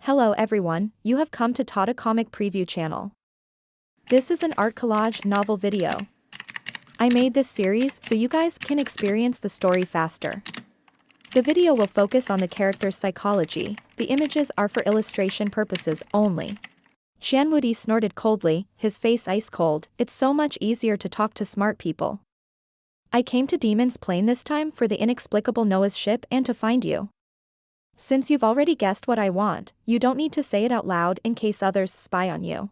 Hello everyone, you have come to Tata Comic Preview channel. This is an art collage novel video. I made this series so you guys can experience the story faster. The video will focus on the character's psychology, the images are for illustration purposes only. Qianwudi snorted coldly, his face ice cold. It's so much easier to talk to smart people. I came to Demon's Plane this time for the inexplicable Noah's ship and to find you. Since you've already guessed what I want, you don't need to say it out loud in case others spy on you.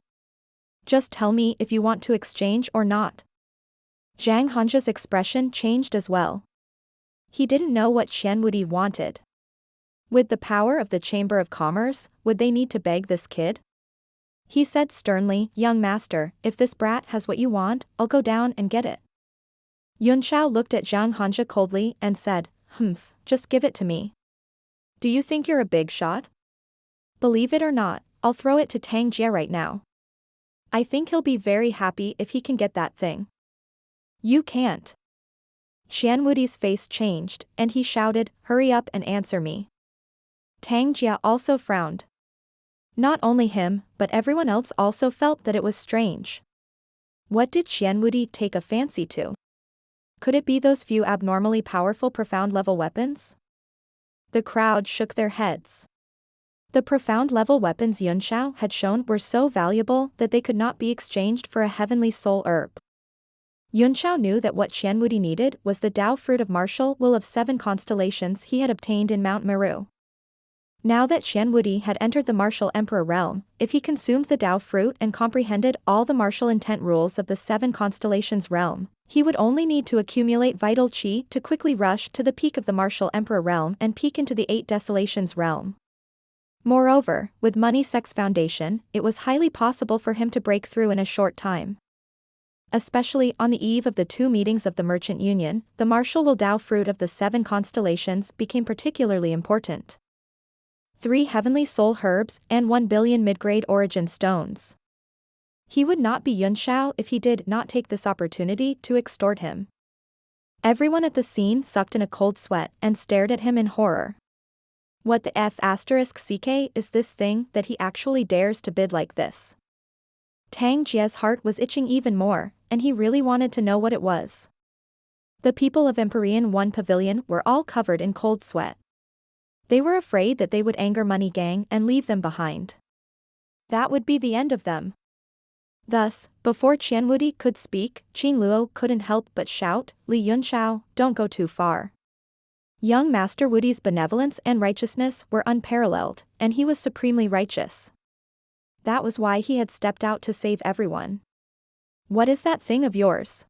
Just tell me if you want to exchange or not. Zhang Hanji's expression changed as well. He didn't know what Qianwudi wanted. With the power of the Chamber of Commerce, would they need to beg this kid? He said sternly, "Young master, if this brat has what you want, I'll go down and get it." Yunxiao looked at Zhang Hanji coldly and said, "Humph, just give it to me. Do you think you're a big shot? Believe it or not, I'll throw it to Tang Jie right now. I think he'll be very happy if he can get that thing." "You can't." Qianwudi's face changed, and he shouted, "Hurry up and answer me." Tang Jie also frowned. Not only him, but everyone else also felt that it was strange. What did Qianwudi take a fancy to? Could it be those few abnormally powerful profound-level weapons? The crowd shook their heads. The profound-level weapons Yunxiao had shown were so valuable that they could not be exchanged for a heavenly soul herb. Yunxiao knew that what Qianwudi needed was the Tao fruit of martial will of 7 constellations he had obtained in Mount Meru. Now that Qianwudi had entered the martial emperor realm, if he consumed the Tao fruit and comprehended all the martial intent rules of the 7 constellations realm, he would only need to accumulate vital qi to quickly rush to the peak of the martial emperor realm and peek into the 8 desolations realm. Moreover, with Money Sex Foundation, it was highly possible for him to break through in a short time. Especially on the eve of the 2 meetings of the Merchant Union, the martial will Tao fruit of the 7 constellations became particularly important. 3 heavenly soul herbs and 1 billion mid-grade origin stones. He would not be Yunxiao if he did not take this opportunity to extort him. Everyone at the scene sucked in a cold sweat and stared at him in horror. What the F***ck is this thing that he actually dares to bid like this? Tang Jie's heart was itching even more, and he really wanted to know what it was. The people of Empyrean 1 Pavilion were all covered in cold sweat. They were afraid that they would anger Money Gang and leave them behind. That would be the end of them. Thus, before Qianwudi could speak, Qing Luo couldn't help but shout, "Li Yunxiao, don't go too far." Young Master Wudi's benevolence and righteousness were unparalleled, and he was supremely righteous. That was why he had stepped out to save everyone. "What is that thing of yours?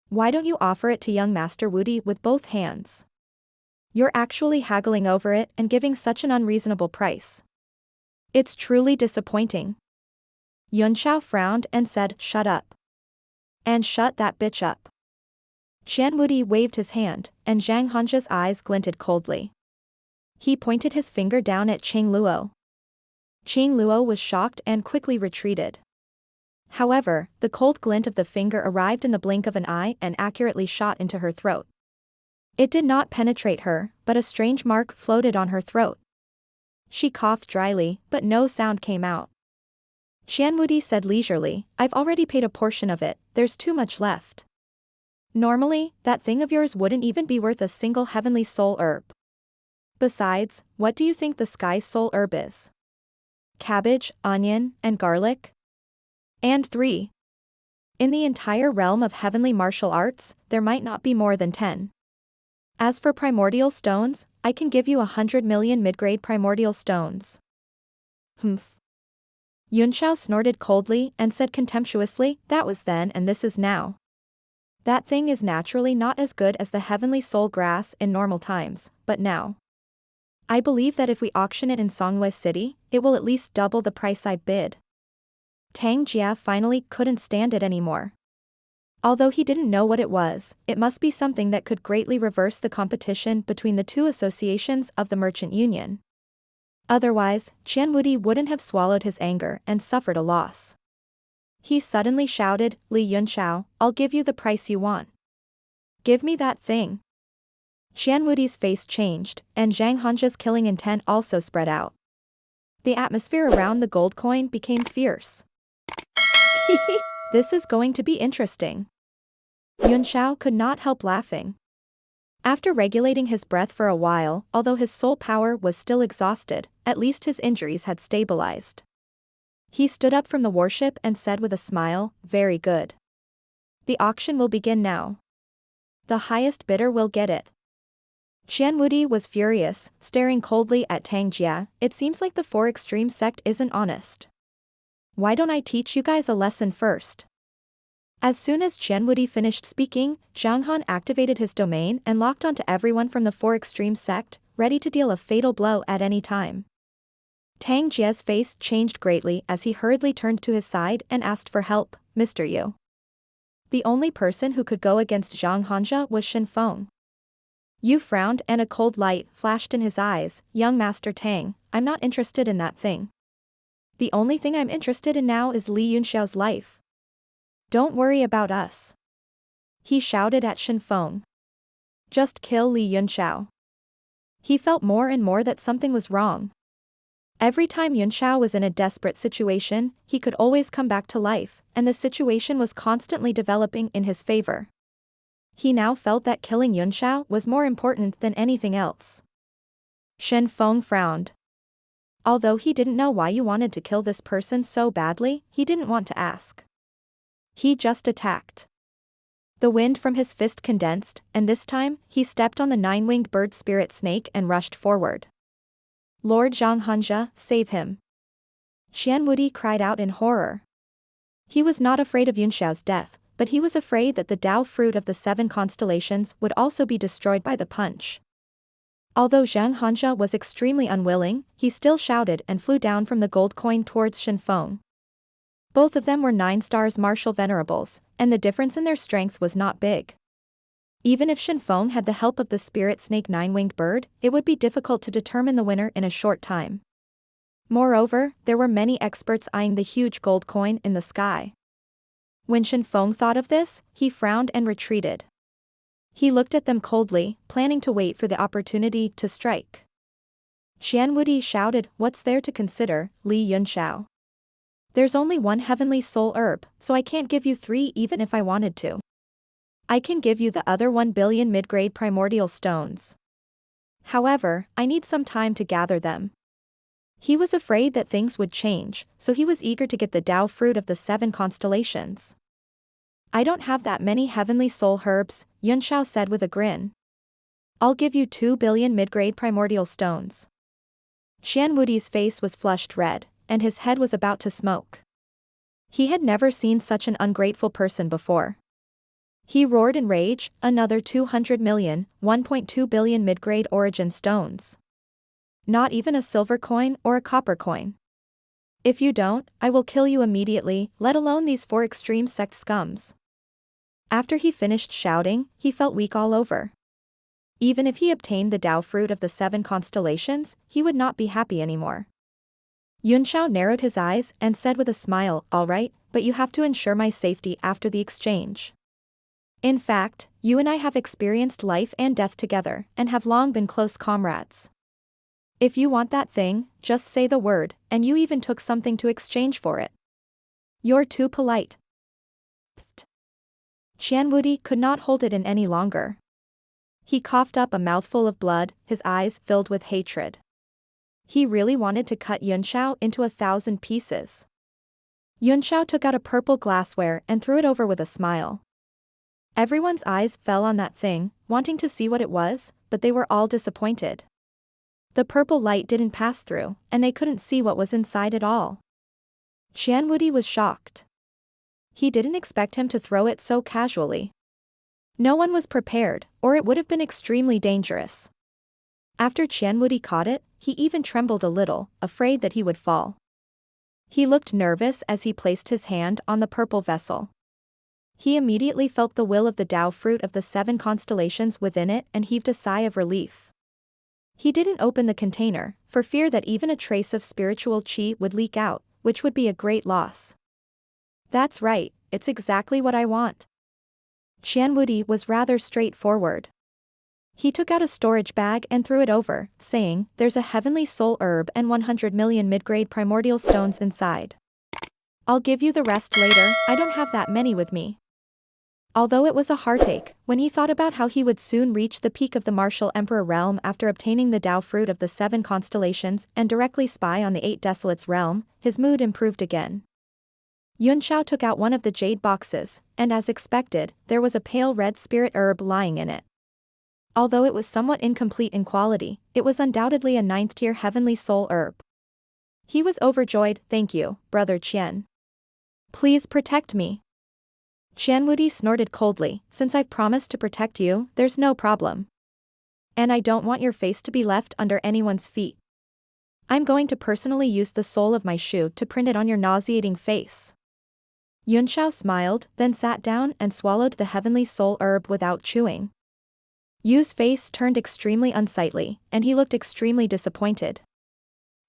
Why don't you offer it to young Master Wudi with both hands? You're actually haggling over it and giving such an unreasonable price. It's truly disappointing." Yunxiao frowned and said, "Shut up. And shut that bitch up." Qianwudi waved his hand, and Zhang Hanji's eyes glinted coldly. He pointed his finger down at Qing Luo. Qing Luo was shocked and quickly retreated. However, the cold glint of the finger arrived in the blink of an eye and accurately shot into her throat. It did not penetrate her, but a strange mark floated on her throat. She coughed dryly, but no sound came out. Qianwudi said leisurely, "I've already paid a portion of it, there's too much left. Normally, that thing of yours wouldn't even be worth a single heavenly soul herb. Besides, what do you think the sky soul herb is? Cabbage, onion, and garlic? And 3. In the entire realm of heavenly martial arts, there might not be more than 10. As for primordial stones, I can give you 100 million mid-grade primordial stones." "Humph." Yunxiao snorted coldly and said contemptuously, "That was then and this is now. That thing is naturally not as good as the heavenly soul grass in normal times, but now. I believe that if we auction it in Songwei City, it will at least double the price I bid." Tang Jie finally couldn't stand it anymore. Although he didn't know what it was, it must be something that could greatly reverse the competition between the 2 associations of the Merchant Union. Otherwise, Qianwudi wouldn't have swallowed his anger and suffered a loss. He suddenly shouted, "Li Yunxiao, I'll give you the price you want. Give me that thing." Qianwudi's face changed, and Zhang Hanji's killing intent also spread out. The atmosphere around the gold coin became fierce. This is going to be interesting. Yunxiao could not help laughing. After regulating his breath for a while, although his soul power was still exhausted, at least his injuries had stabilized. He stood up from the warship and said with a smile, "Very good. The auction will begin now. The highest bidder will get it." Qian Wudi was furious, staring coldly at Tang Jia. "It seems like the Four Extreme sect isn't honest. Why don't I teach you guys a lesson first?" As soon as Qian Wudi finished speaking, Zhang Han activated his domain and locked onto everyone from the Four Extreme sect, ready to deal a fatal blow at any time. Tang Jia's face changed greatly as he hurriedly turned to his side and asked for help. "Mr. Yu." The only person who could go against Zhang Hanja was Shen Feng. Yu frowned and a cold light flashed in his eyes. "Young Master Tang, I'm not interested in that thing. The only thing I'm interested in now is Li Yunxiao's life. Don't worry about us." He shouted at Shen Feng. "Just kill Li Yunxiao." He felt more and more that something was wrong. Every time Yunxiao was in a desperate situation, he could always come back to life, and the situation was constantly developing in his favor. He now felt that killing Yunxiao was more important than anything else. Shen Feng frowned. Although he didn't know why you wanted to kill this person so badly, he didn't want to ask. He just attacked. The wind from his fist condensed, and this time, he stepped on the nine-winged bird spirit snake and rushed forward. "Lord Zhang Hanja, save him!" Qian Wudi cried out in horror. He was not afraid of Yunxiao's death, but he was afraid that the Tao fruit of the seven constellations would also be destroyed by the punch. Although Zhang Hanja was extremely unwilling, he still shouted and flew down from the gold coin towards Shen Feng. Both of them were 9 stars martial venerables, and the difference in their strength was not big. Even if Shen Feng had the help of the spirit snake nine-winged bird, it would be difficult to determine the winner in a short time. Moreover, there were many experts eyeing the huge gold coin in the sky. When Shen Feng thought of this, he frowned and retreated. He looked at them coldly, planning to wait for the opportunity to strike. Qian Wudi shouted, "What's there to consider, Li Yunxiao? There's only one heavenly soul herb, so I can't give you 3 even if I wanted to. I can give you the other 1 billion mid-grade primordial stones. However, I need some time to gather them." He was afraid that things would change, so he was eager to get the Tao fruit of the 7 constellations. "I don't have that many heavenly soul herbs," Yunxiao said with a grin. "I'll give you 2 billion mid-grade primordial stones." Qian Wudi's face was flushed red, and his head was about to smoke. He had never seen such an ungrateful person before. He roared in rage, "Another 200 million, 1.2 billion mid-grade origin stones. Not even a silver coin or a copper coin. If you don't, I will kill you immediately, let alone these 4 extreme sect scums." After he finished shouting, he felt weak all over. Even if he obtained the Tao fruit of the 7 constellations, he would not be happy anymore. Yunxiao narrowed his eyes and said with a smile, "All right, but you have to ensure my safety after the exchange. In fact, you and I have experienced life and death together, and have long been close comrades. If you want that thing, just say the word, and you even took something to exchange for it. You're too polite." Pfft. Qian Wudi could not hold it in any longer. He coughed up a mouthful of blood, his eyes filled with hatred. He really wanted to cut Yunxiao into 1,000 pieces. Yunxiao took out a purple glassware and threw it over with a smile. Everyone's eyes fell on that thing, wanting to see what it was, but they were all disappointed. The purple light didn't pass through, and they couldn't see what was inside at all. Qian Wudi was shocked. He didn't expect him to throw it so casually. No one was prepared, or it would have been extremely dangerous. After Qian Wudi caught it, he even trembled a little, afraid that he would fall. He looked nervous as he placed his hand on the purple vessel. He immediately felt the will of the Tao fruit of the 7 constellations within it and heaved a sigh of relief. He didn't open the container, for fear that even a trace of spiritual qi would leak out, which would be a great loss. "That's right, it's exactly what I want." Qian Wudi was rather straightforward. He took out a storage bag and threw it over, saying, "There's a heavenly soul herb and 100 million mid-grade primordial stones inside. I'll give you the rest later, I don't have that many with me." Although it was a heartache, when he thought about how he would soon reach the peak of the martial emperor realm after obtaining the Tao fruit of the 7 constellations and directly spy on the 8 desolates realm, his mood improved again. Yunxiao took out one of the jade boxes, and as expected, there was a pale red spirit herb lying in it. Although it was somewhat incomplete in quality, it was undoubtedly a 9th-tier heavenly soul herb. He was overjoyed. "Thank you, Brother Qian. Please protect me." Qian Wudi snorted coldly, "Since I've promised to protect you, there's no problem. And I don't want your face to be left under anyone's feet. I'm going to personally use the sole of my shoe to print it on your nauseating face." Yunxiao smiled, then sat down and swallowed the heavenly soul herb without chewing. Yu's face turned extremely unsightly, and he looked extremely disappointed.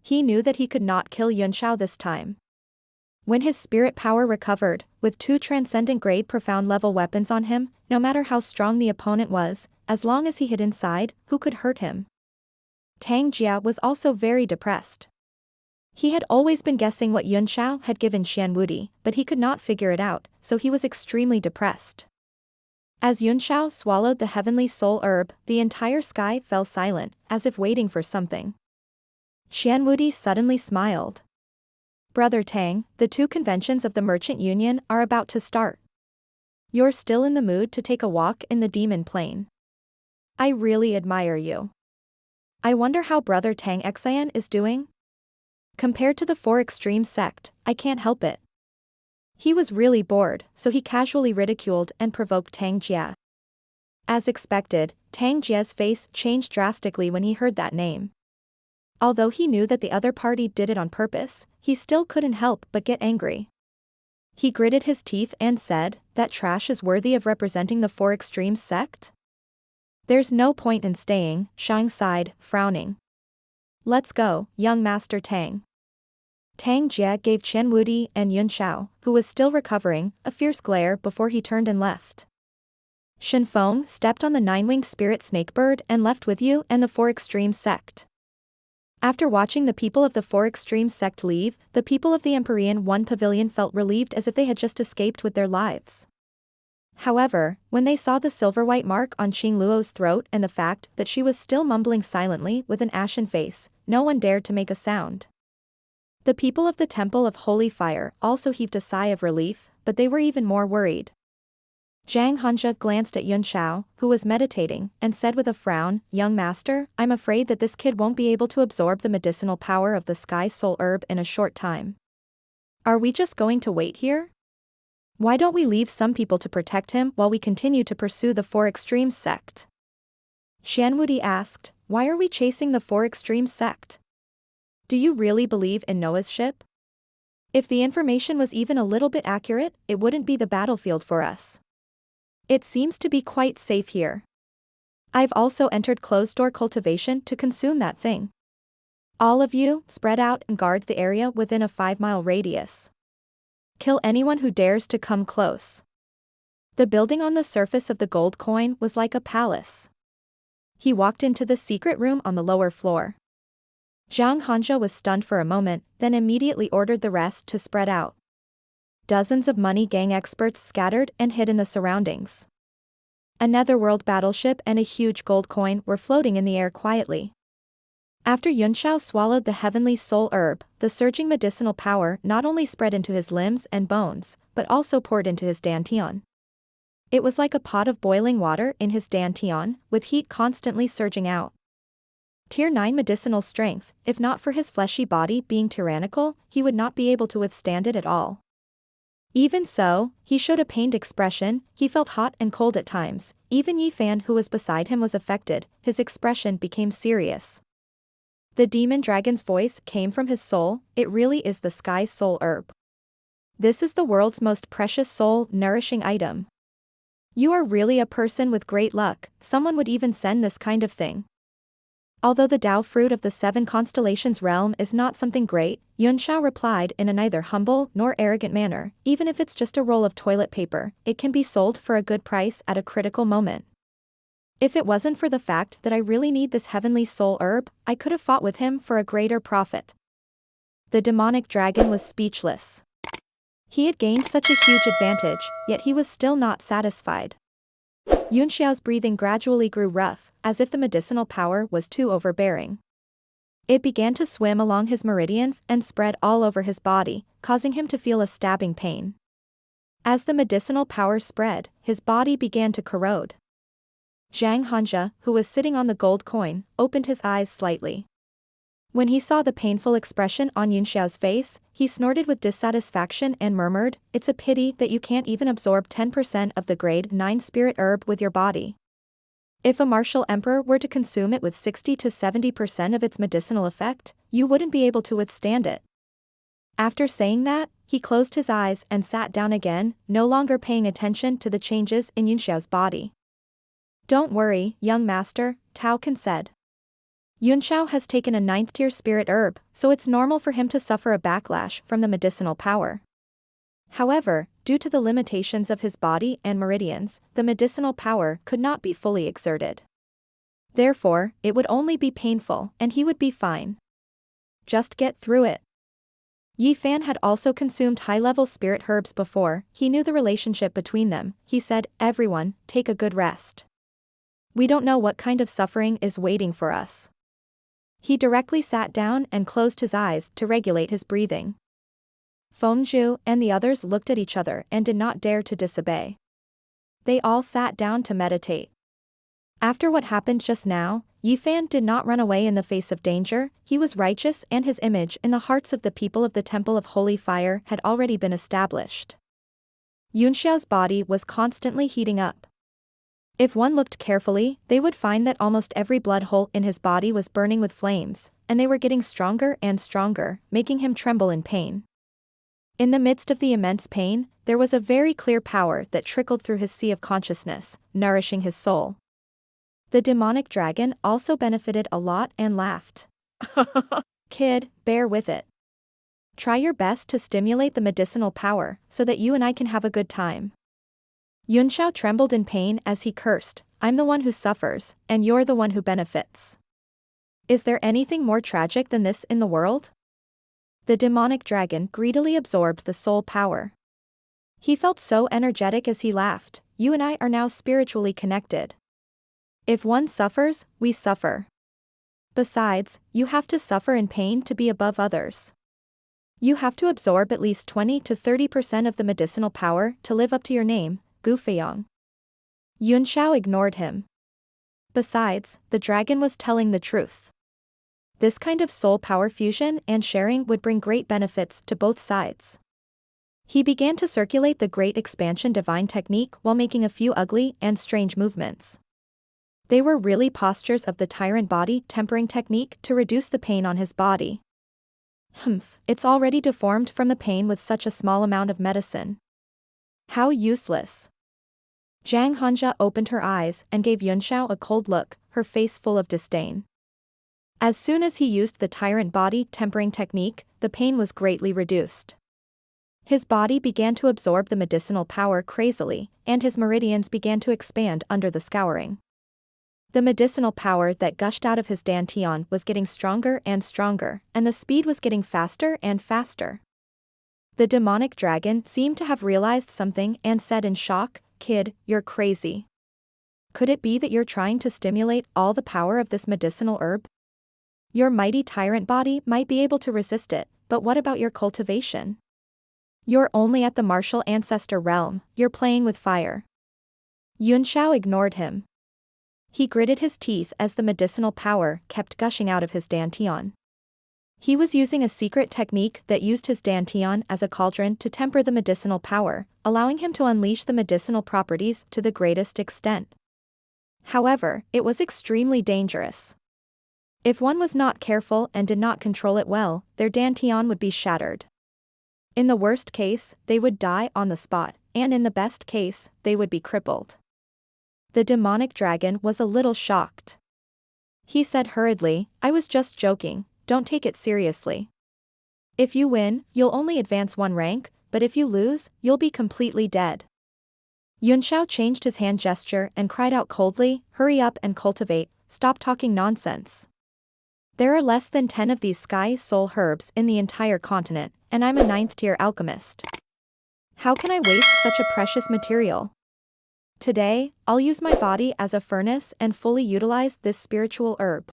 He knew that he could not kill Yunxiao this time. When his spirit power recovered, with 2 transcendent grade profound level weapons on him, no matter how strong the opponent was, as long as he hid inside, who could hurt him? Tang Jia was also very depressed. He had always been guessing what Yunxiao had given Qian Wudi, but he could not figure it out, so he was extremely depressed. As Yunxiao swallowed the heavenly soul herb, the entire sky fell silent, as if waiting for something. Qian Wudi suddenly smiled. "Brother Tang, the 2 conventions of the Merchant Union are about to start. You're still in the mood to take a walk in the demon plane. I really admire you. I wonder how Brother Tang Xian is doing? Compared to the 4 extreme sect, I can't help it." He was really bored, so he casually ridiculed and provoked Tang Jia. As expected, Tang Jia's face changed drastically when he heard that name. Although he knew that the other party did it on purpose, he still couldn't help but get angry. He gritted his teeth and said, "That trash is worthy of representing the 4 extremes sect? There's no point in staying," Shang sighed, frowning. "Let's go, young Master Tang." Tang Jia gave Qian Wudi and Yunxiao, who was still recovering, a fierce glare before he turned and left. Shen Feng stepped on the 9-winged spirit snakebird and left with you and the 4 extreme sect. After watching the people of the 4 extreme sect leave, the people of the Empyrean 1 pavilion felt relieved as if they had just escaped with their lives. However, when they saw the silver-white mark on Qing Luo's throat and the fact that she was still mumbling silently with an ashen face, no one dared to make a sound. The people of the Temple of Holy Fire also heaved a sigh of relief, but they were even more worried. Zhang Hanja glanced at Yunxiao, who was meditating, and said with a frown, "Young master, I'm afraid that this kid won't be able to absorb the medicinal power of the sky soul herb in a short time. Are we just going to wait here? Why don't we leave some people to protect him while we continue to pursue the 4 extremes sect?" Qian Wudi asked, "Why are we chasing the 4 extremes sect? Do you really believe in Noah's ship? If the information was even a little bit accurate, it wouldn't be the battlefield for us. It seems to be quite safe here. I've also entered closed-door cultivation to consume that thing. All of you, spread out and guard the area within a 5-mile radius. Kill anyone who dares to come close." The building on the surface of the gold coin was like a palace. He walked into the secret room on the lower floor. Zhang Hanja was stunned for a moment, then immediately ordered the rest to spread out. Dozens of money gang experts scattered and hid in the surroundings. A netherworld battleship and a huge gold coin were floating in the air quietly. After Yunxiao swallowed the heavenly soul herb, the surging medicinal power not only spread into his limbs and bones, but also poured into his dantian. It was like a pot of boiling water in his dantian, with heat constantly surging out. Tier 9 medicinal strength, if not for his fleshy body being tyrannical, he would not be able to withstand it at all. Even so, he showed a pained expression, he felt hot and cold at times, even Yi Fan who was beside him was affected, his expression became serious. The demon dragon's voice came from his soul, "It really is the sky soul herb. This is the world's most precious soul-nourishing item. You are really a person with great luck, someone would even send this kind of thing." Although the Tao fruit of the 7 constellations realm is not something great, Yunxiao replied in a neither humble nor arrogant manner, "Even if it's just a roll of toilet paper, it can be sold for a good price at a critical moment. If it wasn't for the fact that I really need this heavenly soul herb, I could have fought with him for a greater profit. The demonic dragon was speechless. He had gained such a huge advantage, yet he was still not satisfied. Yunxiao's breathing gradually grew rough, as if the medicinal power was too overbearing. It began to swim along his meridians and spread all over his body, causing him to feel a stabbing pain. As the medicinal power spread, his body began to corrode. Zhang Hanja, who was sitting on the gold coin, opened his eyes slightly. When he saw the painful expression on Yunxiao's face, he snorted with dissatisfaction and murmured, "It's a pity that you can't even absorb 10% of the grade 9 spirit herb with your body. If a martial emperor were to consume it with 60 to 70% of its medicinal effect, you wouldn't be able to withstand it." After saying that, he closed his eyes and sat down again, no longer paying attention to the changes in Yunxiao's body. "Don't worry, young master," Tao Can said. "Yunxiao has taken a 9th-tier spirit herb, so it's normal for him to suffer a backlash from the medicinal power. However, due to the limitations of his body and meridians, the medicinal power could not be fully exerted. Therefore, it would only be painful, and he would be fine. Just get through it." Yi Fan had also consumed high-level spirit herbs before. He knew the relationship between them. He said, "Everyone, take a good rest. We don't know what kind of suffering is waiting for us." He directly sat down and closed his eyes to regulate his breathing. Feng Zhu and the others looked at each other and did not dare to disobey. They all sat down to meditate. After what happened just now, Yi Fan did not run away in the face of danger. He was righteous and his image in the hearts of the people of the Temple of Holy Fire had already been established. Yunxiao's body was constantly heating up. If one looked carefully, they would find that almost every blood hole in his body was burning with flames, and they were getting stronger and stronger, making him tremble in pain. In the midst of the immense pain, there was a very clear power that trickled through his sea of consciousness, nourishing his soul. The demonic dragon also benefited a lot and laughed. "Kid, bear with it. Try your best to stimulate the medicinal power, so that you and I can have a good time." Yunxiao trembled in pain as he cursed, "I'm the one who suffers, and you're the one who benefits. Is there anything more tragic than this in the world?" The demonic dragon greedily absorbed the soul power. He felt so energetic as he laughed, "You and I are now spiritually connected. If one suffers, we suffer. Besides, you have to suffer in pain to be above others. You have to absorb at least 20 to 30% of the medicinal power to live up to your name, Gu Feiyang." Yunxiao ignored him. Besides, the dragon was telling the truth. This kind of soul power fusion and sharing would bring great benefits to both sides. He began to circulate the Great Expansion Divine Technique while making a few ugly and strange movements. They were really postures of the Tyrant Body Tempering Technique to reduce the pain on his body. It's already deformed from the pain with such a small amount of medicine. How useless. Zhang Hanja opened her eyes and gave Yunxiao a cold look, her face full of disdain. As soon as he used the Tyrant Body Tempering Technique, the pain was greatly reduced. His body began to absorb the medicinal power crazily, and his meridians began to expand under the scouring. The medicinal power that gushed out of his dantian was getting stronger and stronger, and the speed was getting faster and faster. The demonic dragon seemed to have realized something and said in shock, "Kid, you're crazy. Could it be that you're trying to stimulate all the power of this medicinal herb? Your mighty tyrant body might be able to resist it, but what about your cultivation? You're only at the martial ancestor realm, you're playing with fire." Yunxiao ignored him. He gritted his teeth as the medicinal power kept gushing out of his dantian. He was using a secret technique that used his dantian as a cauldron to temper the medicinal power, allowing him to unleash the medicinal properties to the greatest extent. However, it was extremely dangerous. If one was not careful and did not control it well, their dantian would be shattered. In the worst case, they would die on the spot, and in the best case, they would be crippled. The demonic dragon was a little shocked. He said hurriedly, "I was just joking, don't take it seriously. If you win, you'll only advance one rank, but if you lose, you'll be completely dead." Yunxiao changed his hand gesture and cried out coldly, "Hurry up and cultivate, stop talking nonsense. There are less than 10 of these sky soul herbs in the entire continent, and I'm a 9th-tier alchemist. How can I waste such a precious material? Today, I'll use my body as a furnace and fully utilize this spiritual herb."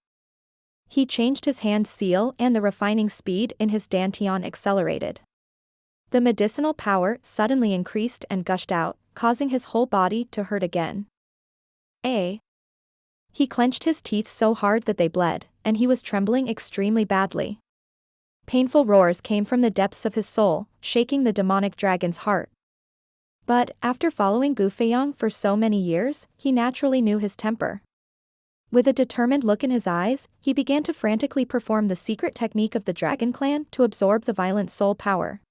He changed his hand seal and the refining speed in his dantian accelerated. The medicinal power suddenly increased and gushed out, causing his whole body to hurt again. He clenched his teeth so hard that they bled, and he was trembling extremely badly. Painful roars came from the depths of his soul, shaking the demonic dragon's heart. But, after following Gu Feiyang for so many years, he naturally knew his temper. With a determined look in his eyes, he began to frantically perform the secret technique of the Dragon Clan to absorb the violent soul power.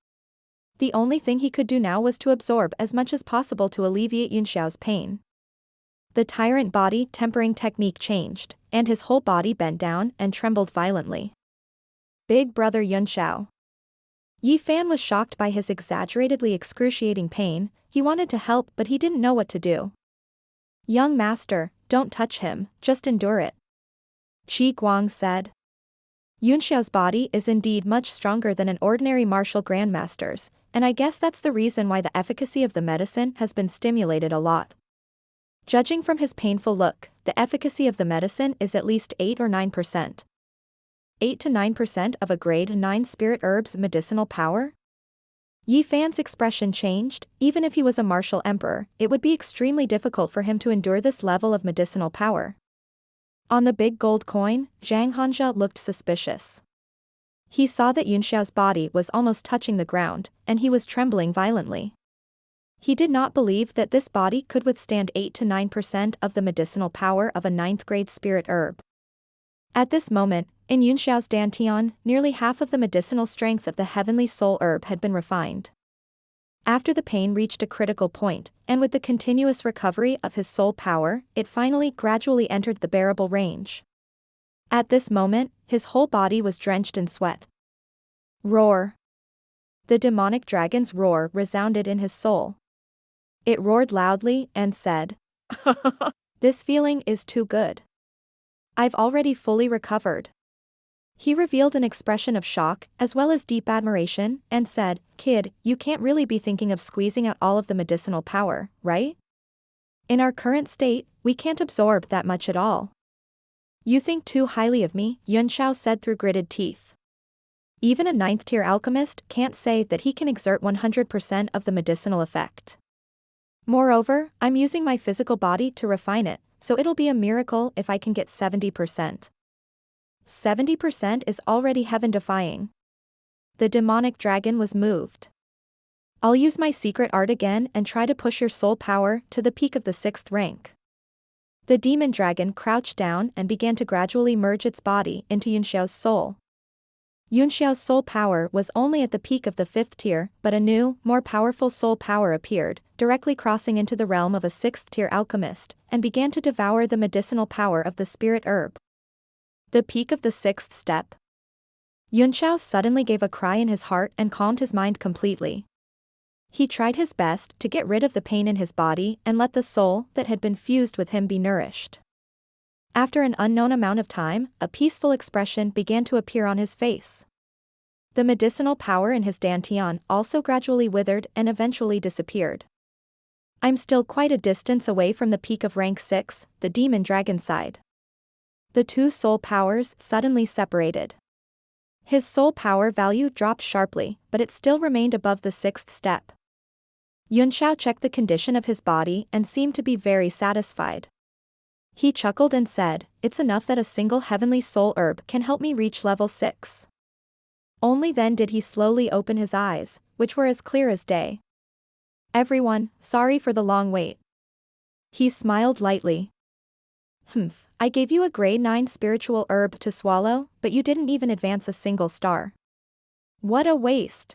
The only thing he could do now was to absorb as much as possible to alleviate Yunxiao's pain. The tyrant body tempering technique changed, and his whole body bent down and trembled violently. Big brother Yunxiao. Yi Fan was shocked by his exaggeratedly excruciating pain. He wanted to help but he didn't know what to do. "Young master, don't touch him, just endure it," Qi Guang said. Yunxiao's body is indeed much stronger than an ordinary martial grandmaster's, and I guess that's the reason why the efficacy of the medicine has been stimulated a lot. Judging from his painful look, the efficacy of the medicine is at least 8 or 9%. 8 to 9% of a grade 9 spirit herb's medicinal power? Yi Fan's expression changed. Even if he was a martial emperor, it would be extremely difficult for him to endure this level of medicinal power. On the big gold coin, Zhang Hanja looked suspicious. He saw that Yunxiao's body was almost touching the ground, and he was trembling violently. He did not believe that this body could withstand 8 to 9% of the medicinal power of a 9th-grade spirit herb. At this moment, in Yunxiao's dantian, nearly half of the medicinal strength of the heavenly soul herb had been refined. After the pain reached a critical point, and with the continuous recovery of his soul power, it finally gradually entered the bearable range. At this moment, his whole body was drenched in sweat. Roar! The demonic dragon's roar resounded in his soul. It roared loudly and said, "This feeling is too good. I've already fully recovered." He revealed an expression of shock, as well as deep admiration, and said, "Kid, you can't really be thinking of squeezing out all of the medicinal power, right? In our current state, we can't absorb that much at all." "You think too highly of me," Yunxiao said through gritted teeth. Even a 9th-tier alchemist can't say that he can exert 100% of the medicinal effect. Moreover, I'm using my physical body to refine it, so it'll be a miracle if I can get 70%. 70% is already heaven-defying. The demonic dragon was moved. "I'll use my secret art again and try to push your soul power to the peak of the 6th rank." The demon dragon crouched down and began to gradually merge its body into Yunxiao's soul. Yunxiao's soul power was only at the peak of the 5th tier, but a new, more powerful soul power appeared, directly crossing into the realm of a 6th-tier alchemist, and began to devour the medicinal power of the spirit herb. The peak of the 6th step. Yunxiao suddenly gave a cry in his heart and calmed his mind completely. He tried his best to get rid of the pain in his body and let the soul that had been fused with him be nourished. After an unknown amount of time, a peaceful expression began to appear on his face. The medicinal power in his dantian also gradually withered and eventually disappeared. "I'm still quite a distance away from the peak of rank 6, the demon dragon sighed. The two soul powers suddenly separated. His soul power value dropped sharply, but it still remained above the 6th step. Yunxiao checked the condition of his body and seemed to be very satisfied. He chuckled and said, "It's enough that a single heavenly soul herb can help me reach level 6. Only then did he slowly open his eyes, which were as clear as day. "Everyone, sorry for the long wait." He smiled lightly. I gave you a grade 9 spiritual herb to swallow, but you didn't even advance a single star. What a waste."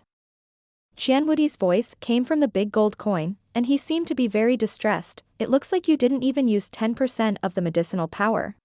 Qianwudi's voice came from the big gold coin, and he seemed to be very distressed. "It looks like you didn't even use 10% of the medicinal power."